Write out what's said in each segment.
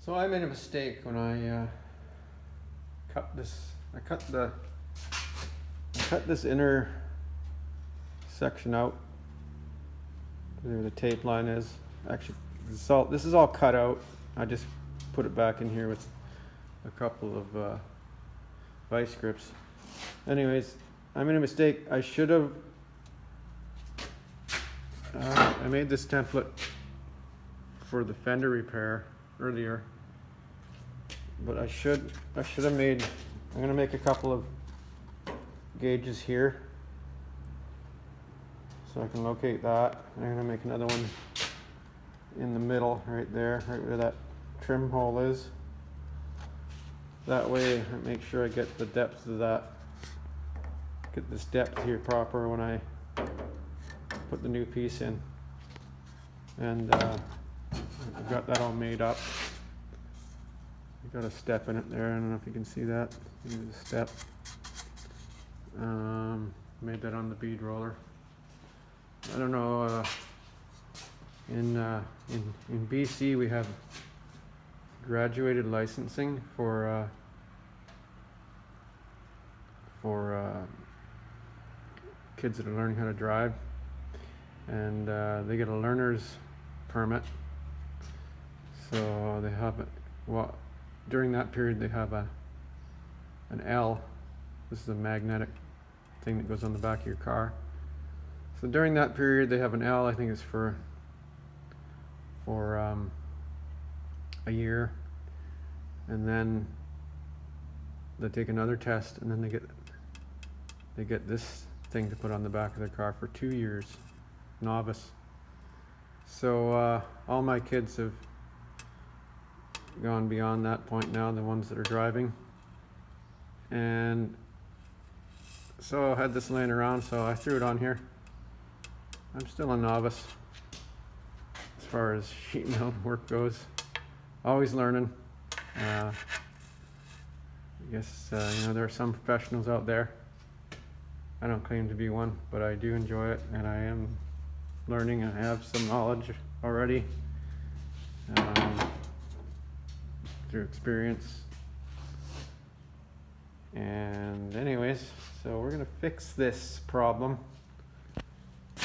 So I made a mistake when I cut this. I cut this inner section out where the tape line is. Actually, this is all cut out. I just put it back in here with a couple of vice grips. Anyways, I made a mistake. I should have. I made this template for the fender repair earlier, but I should have made. I'm gonna make a couple of gauges here so I can locate that. I'm gonna make another one in the middle, right there, right where that trim hole is. That way I make sure I get the depth of that, get this depth here proper when I put the new piece in. And I've got that all made up. I've got a step in it there. I don't know if you can see that. Here's a step. Made that on the bead roller. I don't know. In BC we have graduated licensing for kids that are learning how to drive, and they get a learner's permit. So they have during that period they have an L. This is a magnetic thing that goes on the back of your car. So during that period they have an L. I think it's for a year, and then they take another test, and then they get this thing to put on the back of their car for 2 years, novice. So all my kids have gone beyond that point now, the ones that are driving, and so I had this laying around, so I threw it on here. I'm still a novice as far as sheet metal work goes, always learning. I guess there are some professionals out there. I don't claim to be one, but I do enjoy it, and I am learning. I have some knowledge already through experience. And anyways, so we're gonna fix this problem.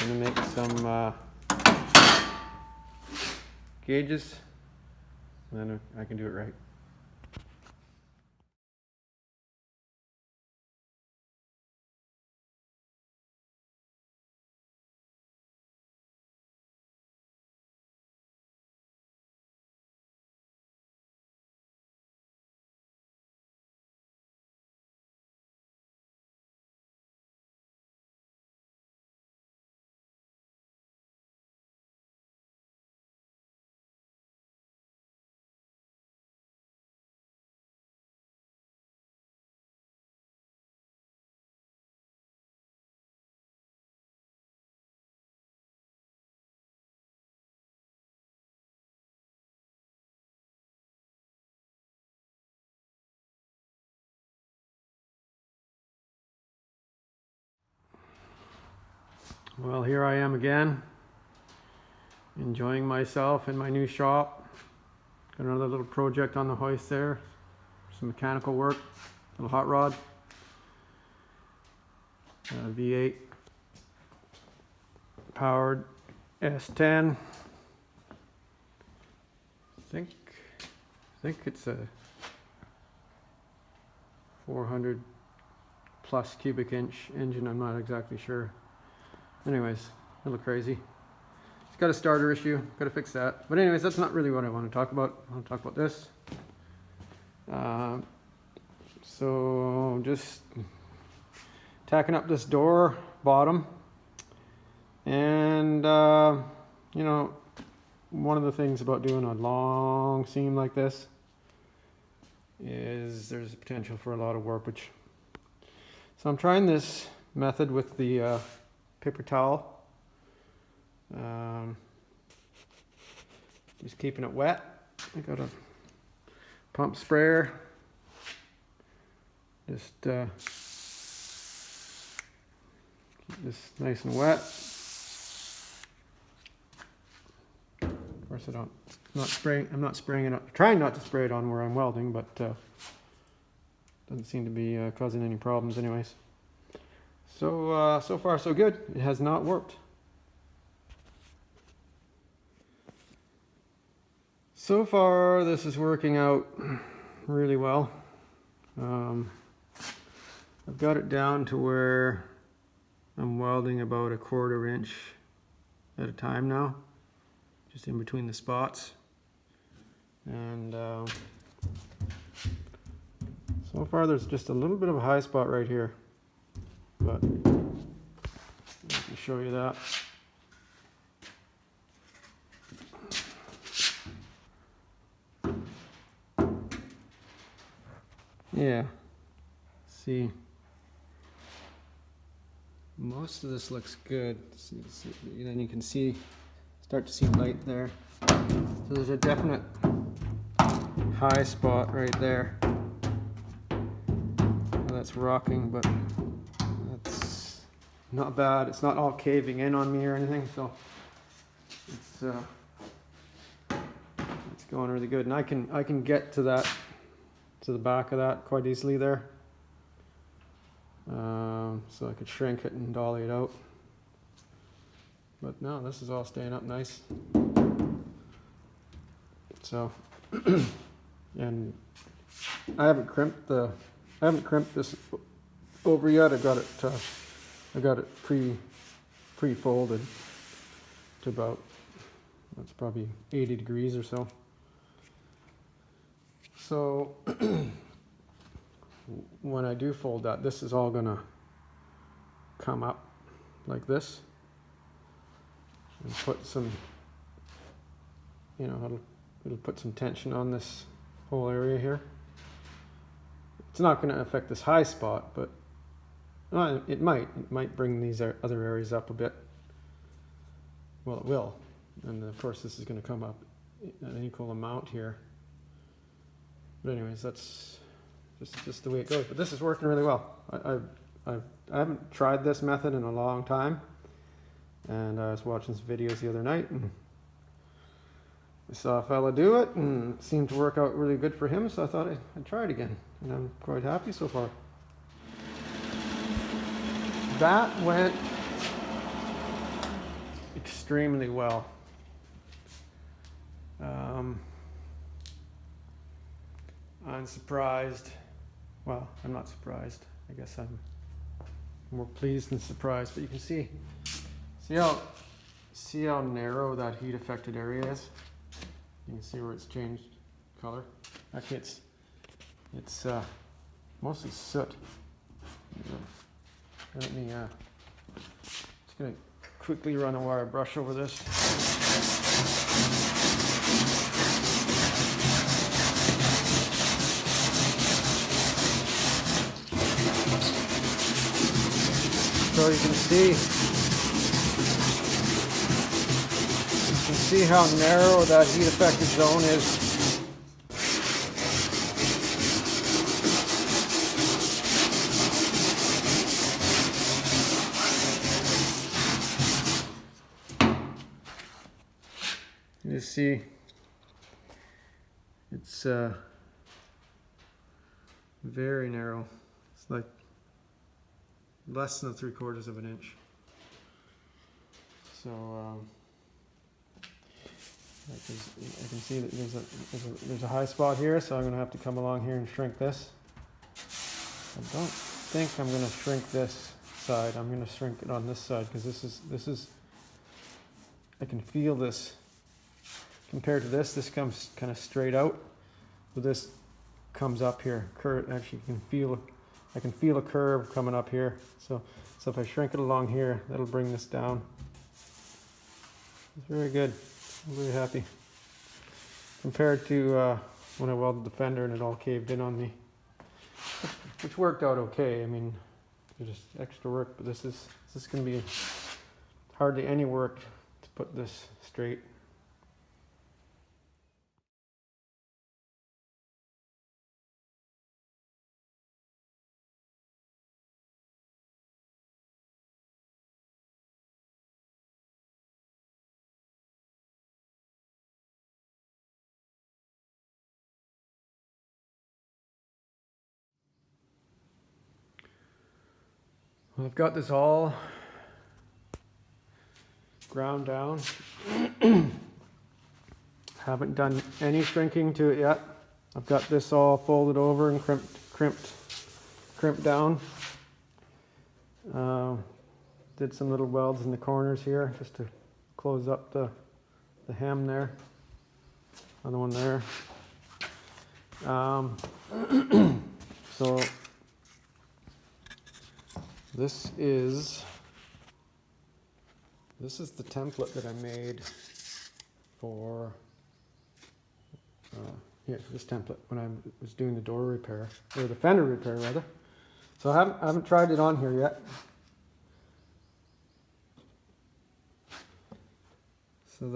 I'm gonna make some gauges, and then I can do it right. Well, here I am again, enjoying myself in my new shop. Got another little project on the hoist there, some mechanical work, little hot rod, V8 powered S10. I think it's a 400 plus cubic inch engine. I'm not exactly sure. Anyways, a little crazy. It's got a starter issue, got to fix that. But anyways, that's not really what I want to talk about. I want to talk about this. So just tacking up this door bottom, and one of the things about doing a long seam like this is there's potential for a lot of warpage. So I'm trying this method with the paper towel, just keeping it wet. I got a pump sprayer, just keep this nice and wet. Of course I'm not spraying it, trying not to spray it on where I'm welding, but doesn't seem to be causing any problems anyways. So, so far so good. It has not worked. So far this is working out really well. I've got it down to where I'm welding about 1/4 inch at a time now, just in between the spots. And so far there's just a little bit of a high spot right here, but I can show you that. Yeah, see, most of this looks good. Then you can start to see light there. So there's a definite high spot right there. Well, that's rocking, but that's not bad. It's not all caving in on me or anything, so it's going really good. And I can get to that, to the back of that quite easily there. So I could shrink it and dolly it out. But no, this is all staying up nice. So, and I haven't crimped this over yet. I got it pre-folded to about, that's probably 80 degrees or so. So when I do fold that, this is all gonna come up like this and put some, it'll put some tension on this whole area here. It's not going to affect this high spot, but it might bring these other areas up a bit. Well, it will, and of course this is going to come up an equal amount here. But anyways, that's just the way it goes. But this is working really well. I haven't tried this method in a long time, and I was watching some videos the other night, and I saw a fella do it, and it seemed to work out really good for him, so I thought I'd try it again, and I'm quite happy so far. That went extremely well. I'm surprised. Well, I'm not surprised. I guess I'm more pleased than surprised. But you can see how narrow that heat affected area is. You can see where it's changed color. Actually, it's mostly soot. Let me just gonna quickly run a wire brush over this. So you can see how narrow that heat affected zone is. You see, it's very narrow. It's like less than 3/4 of an inch. So I can see that there's a high spot here, so I'm going to have to come along here and shrink this. I don't think I'm going to shrink this side. I'm going to shrink it on this side, because this is I can feel this. Compared to this comes kind of straight out, but this comes up here. Actually, I can feel a curve coming up here. So if I shrink it along here, that'll bring this down. It's very good. I'm really happy. Compared to when I welded the fender and it all caved in on me, which worked out okay. I mean, there's just extra work, but this is going to be hardly any work to put this straight. I've got this all ground down. Haven't done any shrinking to it yet. I've got this all folded over and crimped down. Did some little welds in the corners here just to close up the hem there. Another one there. So this is the template that I made for this template when I was doing the door repair, or the fender repair rather. So I haven't tried it on here yet. So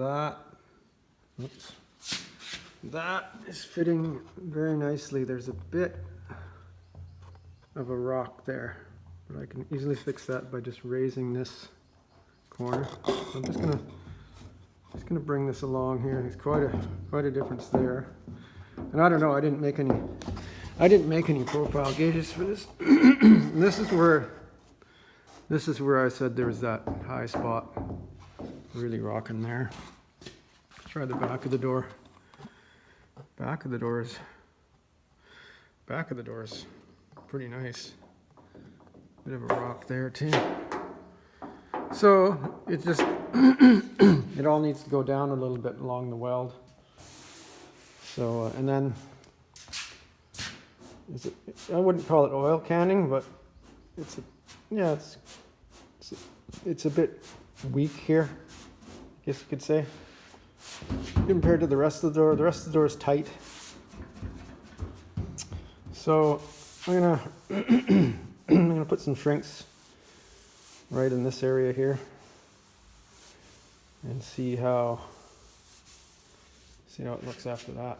that is fitting very nicely. There's a bit of a rock there, but I can easily fix that by just raising this corner. So I'm just gonna bring this along here. There's quite a difference there. And I don't know, I didn't make any profile gauges for this. And this is where I said there was that high spot really rocking there. Let's try the back of the door. Back of the door is pretty nice. Bit of a rock there too. So it just it all needs to go down a little bit along the weld. So and then I wouldn't call it oil canning, but it's a bit weak here, I guess you could say, compared to the rest of the door. The rest of the door is tight. So I'm gonna put some shrinks right in this area here and see how it looks after that.